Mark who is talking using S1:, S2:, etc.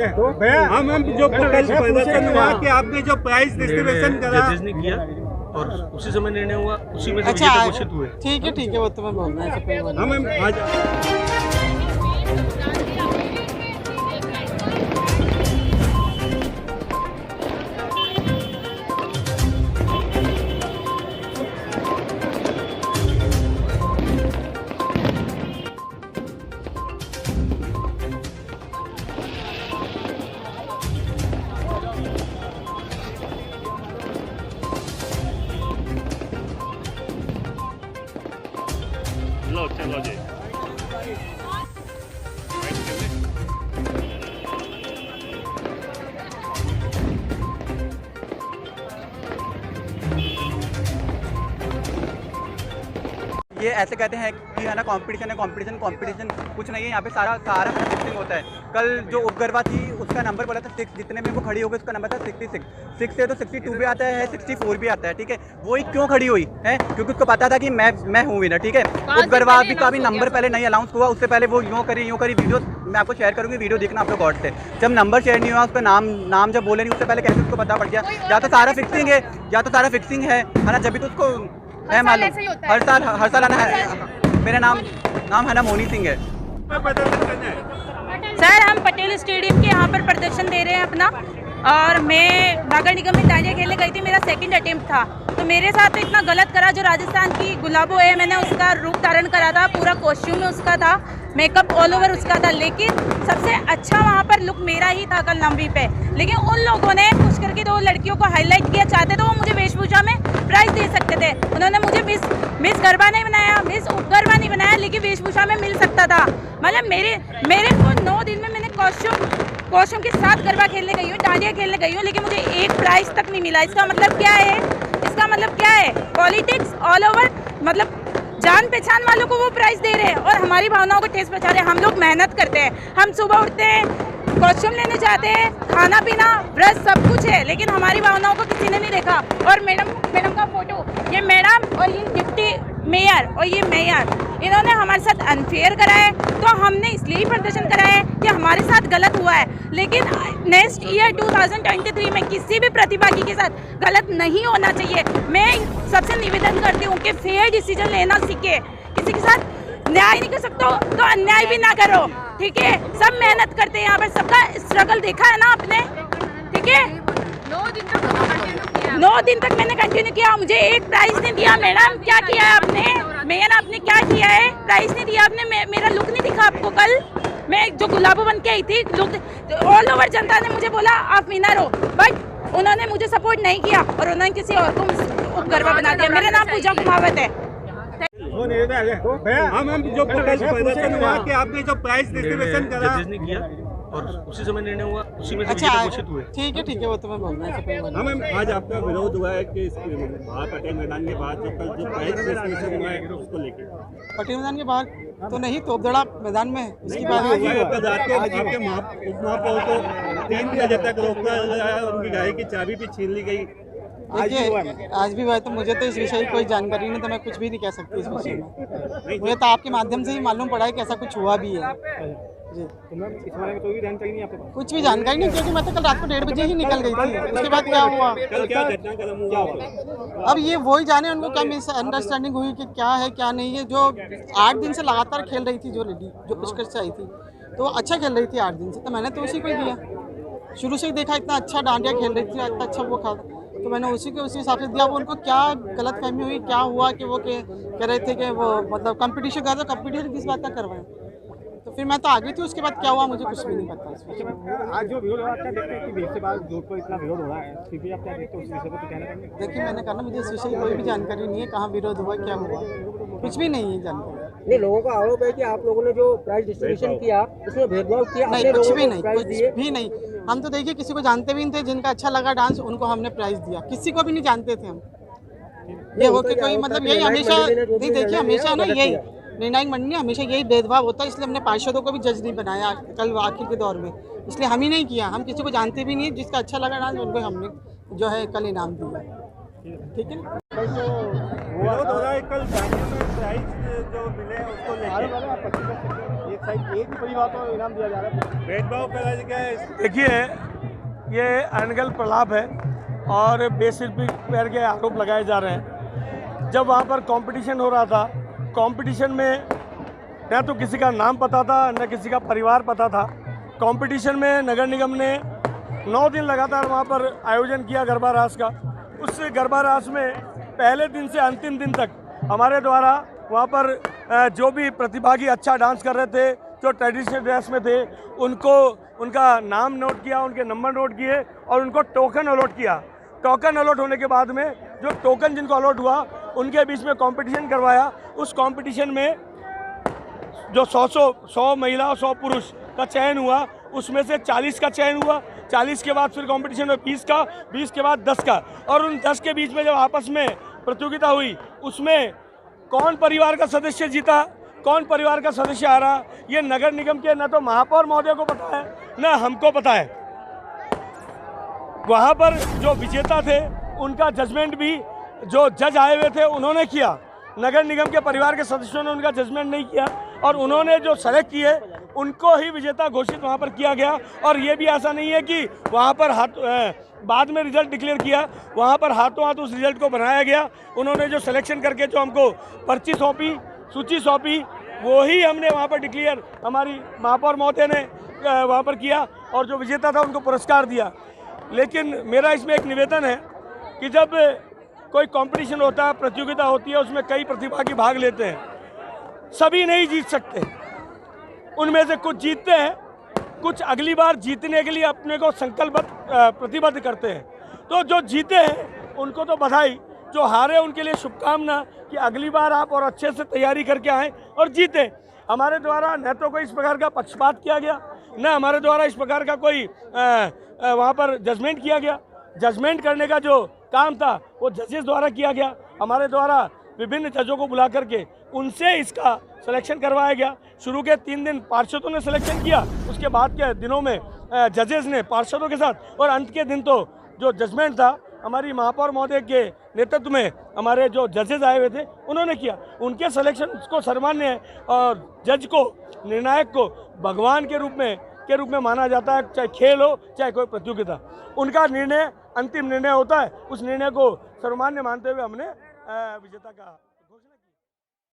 S1: हम जो प्रदर्शन हुआ कि आपने जो प्राइस डिस्ट्रीब्यूशन करा
S2: जजेस ने किया और उसी समय निर्णय हुआ, उसी में से
S3: अच्छा
S2: विजेता घोषित हुए।
S3: ठीक है वो तो मैं बोल रहा हूँ।
S1: हम आज
S2: चलो जी।
S3: ये ऐसे कहते हैं कि है ना कंपटीशन कुछ नहीं है। यहाँ पे सारा फिक्सिंग होता है। कल जो उपगरवा थी उसका नंबर बोला था 6, जितने में वो खड़ी हो गई उसका नंबर था 66। 6 से तो 62 भी आता है, 64 भी आता है। ठीक है, वो ही क्यों खड़ी हुई है? क्योंकि उसको पता था कि मैं हूँ विनर। ठीक है, उपगरवा का भी नंबर पहले नहीं अनाउंस हुआ, उससे पहले वो यूँ करी वीडियो मैं आपको शेयर करूँगी, वीडियो देखना आप लोग गौर से। जब नंबर शेयर नहीं हुआ, उसका नाम जब बोले नहीं उससे पहले कैसे उसको पता पड़ गया? या तो सारा फिक्सिंग है ना, जब भी तो उसको है मालूम। हर साल आना है। मेरा नाम है ना मोनी सिंह है।
S4: सर हम पटेल स्टेडियम के यहाँ पर प्रदर्शन दे रहे हैं अपना, और मैं नगर निगम में डांडिया खेलने गई थी, मेरा सेकंड अटेम्प्ट था। तो मेरे साथ तो इतना गलत करा, जो राजस्थान की गुलाबो है, मैंने उसका रूप धारण करा था, पूरा कॉस्ट्यूम उसका था, मेकअप ऑल ओवर उसका था, लेकिन सबसे अच्छा वहाँ पर लुक मेरा ही था कल नंबी पे। लेकिन उन लोगों ने कुछ करके 2 लड़कियों को हाईलाइट किया, चाहते तो वो मुझे वेशभूषा में प्राइज दे सकते थे। उन्होंने मुझे मिस गरबा नहीं बनाया, मिस उपगरबा नहीं बनाया, लेकिन वेशभूषा में मिल सकता था। मतलब मेरे को 9 दिन में मैंने कॉस्ट्यूम के साथ गरबा खेलने गई हूँ, डांडिया खेलने गई हूँ, लेकिन मुझे एक प्राइज तक नहीं मिला। इसका मतलब क्या है? पॉलिटिक्स ऑल ओवर, मतलब जान पहचान वालों को वो प्राइज दे रहे हैं और हमारी भावनाओं को ठेस पहुंचा रहे हैं। हम लोग मेहनत करते हैं, हम सुबह उठते हैं, कॉस्ट्यूम लेने जाते हैं, खाना पीना व्रत सब कुछ है, लेकिन हमारी भावनाओं को किसी ने नहीं देखा। और मैडम का फोटो, ये मैडम और ये डिप्टी मेयर और ये मेयर, इन्होंने हमारे साथ अनफेयर करा है। तो हमने इसलिए ही प्रदर्शन करा है कि हमारे साथ गलत हुआ है, लेकिन नेक्स्ट ईयर 2023 में किसी भी प्रतिभागी के साथ गलत नहीं होना चाहिए। मैं सबसे निवेदन करती हूँ कि फेयर डिसीजन लेना सीखे। किसी के साथ न्याय नहीं कर सकते हो तो अन्याय भी ना करो। ठीक है, सब मेहनत करते हैं, यहाँ पर सबका स्ट्रगल देखा है ना आपने। ठीक है, 9 दिन तक मैंने कंटिन्यू किया, मुझे एक प्राइज नहीं दिया। मैडम क्या किया है आपने? मेयर आपने क्या किया है? प्राइज नहीं दिया आपने। मेरा लुक नहीं दिखा आपको? कल मैं जो गुलाबो बन के आई थी, लुक ऑल ओवर जनता ने मुझे बोला आप विनर हो, बट उन्होंने मुझे सपोर्ट नहीं किया और उन्होंने किसी और को उपगरबा बना दिया। मेरा नाम पूजा कुमावत है।
S1: हम जो प्रदर्शन हुआ कि आपने जो प्राइस डिस्ट्रीब्यूशन करा
S2: जजेस ने किया और उसी समय निर्णय हुआ, उसी में से
S3: अच्छा
S2: विजेता घोषित हुए।
S3: ठीक है वो तो मैं बोल रहा हूँ।
S1: हम आज आपका विरोध हुआ है कि बाहर पटेल मैदान के बाहर जो प्राइस डिस्ट्रीब्यूशन हुआ है उसको लेके
S3: पटेल मैदान के बाहर तो नहीं, तोपदड़ा मैदान में है, उसकी बात
S1: आपके महापौर को 3 बजे तक रोका, उनकी गाड़ी की चाबी भी छीन ली गई।
S3: देखिए आज भी हुआ है, तो मुझे तो इस विषय की कोई जानकारी नहीं, तो मैं कुछ भी नहीं कह सकती इस विषय में। मुझे तो आपके माध्यम से ही मालूम पड़ा है कि ऐसा कुछ हुआ भी है जी।
S1: तो मैम इस बारे में कोई भी जानकारी नहीं आपके पास?
S3: कुछ भी जानकारी नहीं, क्योंकि मैं तो कल रात को 1:30 बजे ही निकल गई थी। उसके बाद क्या हुआ
S1: कल क्या घटनाक्रम हुआ?
S3: अब ये वही जाने, उनको क्या मिसअंडरस्टैंडिंग हुई कि क्या है क्या नहीं है। जो 8 दिन से लगातार खेल रही थी, जो लेडी जो पुष्कर से आई थी, तो अच्छा खेल रही थी 8 दिन से, तो मैंने तो उसी को ही दिया। शुरू से ही देखा इतना अच्छा डांडिया खेल रही थी, इतना अच्छा वो खा, तो मैंने उसी हिसाब से दिया। वो उनको क्या गलतफहमी हुई, क्या हुआ कि वो कह रहे थे कि वो मतलब कंपटीशन कर, तो कंपटीशन किस बात का करवाएं, तो फिर मैं तो आ गई थी। उसके बाद क्या हुआ मुझे कुछ भी नहीं पता इस विषय में।
S1: आज जो विरोध हो रहा है, क्या देखते हैं कि 20 से बाद जोध पर इतना विरोध हो रहा है, फिर भी आप क्या देखते हो उस विषय पर? तो कहना चाहेंगे?
S3: देखिए मैंने कहा ना, मुझे इस विषय की कोई भी जानकारी नहीं है, कहाँ विरोध हुआ क्या हुआ, कुछ भी नहीं है जानकारी।
S5: नहीं, लोगों का आरोप है कि आप लोगों ने जो प्राइज डिस्ट्रीब्यूशन किया उसमें भेदभाव किया।
S3: नहीं, कुछ भी नहीं। हम तो देखिए किसी को जानते भी नहीं थे, जिनका अच्छा लगा डांस उनको हमने प्राइज दिया, किसी को भी नहीं जानते थे हम। ये हो के कोई मतलब यही हमेशा नहीं, देखिए हमेशा ना यही निर्णायक मंडली हमेशा यही भेदभाव होता है, इसलिए हमने पार्षदों को भी जज नहीं बनाया कल आखिर के दौर में, इसलिए हम ही नहीं किया। हम किसी को जानते भी नहीं है, जिसका अच्छा लगा डांस उनको हमने जो है कल इनाम दिया। ठीक है,
S1: विरोध हो रहा है कल प्राइस जो मिले उसको लेकर
S5: एक साइड एक परिवार को इनाम दिया जा रहा है।
S1: भेदभाव करा गया है।
S6: देखिए, ये अनगल प्रलाप है और बेसिर्फ पैर के आरोप लगाए जा रहे हैं। जब वहाँ पर कंपटीशन हो रहा था, कंपटीशन में न तो किसी का नाम पता था न किसी का परिवार पता था। कंपटीशन में नगर निगम ने 9 दिन लगातार वहाँ पर आयोजन किया गरबा रास का। उस गरबा रास में पहले दिन से अंतिम दिन तक हमारे द्वारा वहाँ पर जो भी प्रतिभागी अच्छा डांस कर रहे थे, जो ट्रेडिशनल ड्रेस में थे, उनको उनका नाम नोट किया, उनके नंबर नोट किए और उनको टोकन अलॉट किया। टोकन अलॉट होने के बाद में जो टोकन जिनको अलॉट हुआ उनके बीच में कंपटीशन करवाया। उस कंपटीशन में जो 100 महिला और 100 पुरुष का चयन हुआ, उसमें से 40 का चयन हुआ। 40 के बाद फिर कंपटीशन में 20 का, 20 के बाद 10 का, और उन 10 के बीच में जब आपस में प्रतियोगिता हुई, उसमें कौन परिवार का सदस्य जीता, कौन परिवार का सदस्य आ रहा, ये नगर निगम के न तो महापौर महोदय को पता है न हमको पता है। वहाँ पर जो विजेता थे उनका जजमेंट भी जो जज आए हुए थे उन्होंने किया। नगर निगम के परिवार के सदस्यों ने उनका जजमेंट नहीं किया और उन्होंने जो सेलेक्ट किए उनको ही विजेता घोषित वहाँ पर किया गया। और ये भी ऐसा नहीं है कि वहाँ पर बाद में रिजल्ट डिक्लेयर किया, वहाँ पर हाथों हाथ उस रिजल्ट को बनाया गया। उन्होंने जो सिलेक्शन करके जो हमको पर्ची सौंपी, सूची सौंपी, वो ही हमने वहाँ पर डिक्लेयर हमारी महापौर महोदय ने वहाँ पर किया और जो विजेता था उनको पुरस्कार दिया। लेकिन मेरा इसमें एक निवेदन है कि जब कोई कंपटीशन होता है, प्रतियोगिता होती है, उसमें कई प्रतिभागी भाग लेते हैं, सभी नहीं जीत सकते। उनमें से कुछ जीतते हैं, कुछ अगली बार जीतने के लिए अपने को संकल्पबद्ध प्रतिबद्ध करते हैं। तो जो जीते हैं उनको तो बधाई, जो हारे उनके लिए शुभकामना कि अगली बार आप और अच्छे से तैयारी करके आएँ और जीतें। हमारे द्वारा न तो कोई इस प्रकार का पक्षपात किया गया, न हमारे द्वारा इस प्रकार का कोई वहाँ पर जजमेंट किया गया। जजमेंट करने का जो काम था वो जजेस द्वारा किया गया। हमारे द्वारा विभिन्न जजों को बुला करके उनसे इसका सिलेक्शन करवाया गया। शुरू के 3 दिन पार्षदों ने सिलेक्शन किया, उसके बाद के दिनों में जजेस ने पार्षदों के साथ, और अंत के दिन तो जो जजमेंट था हमारी महापौर महोदय के नेतृत्व में हमारे जो जजेस आए हुए थे उन्होंने किया। उनके सिलेक्शन को सर्वमान्य है और जज को, निर्णायक को भगवान के रूप में माना जाता है। चाहे खेल हो चाहे कोई प्रतियोगिता, उनका निर्णय अंतिम निर्णय होता है। उस निर्णय को सर्वमान्य मानते हुए हमने विजेता का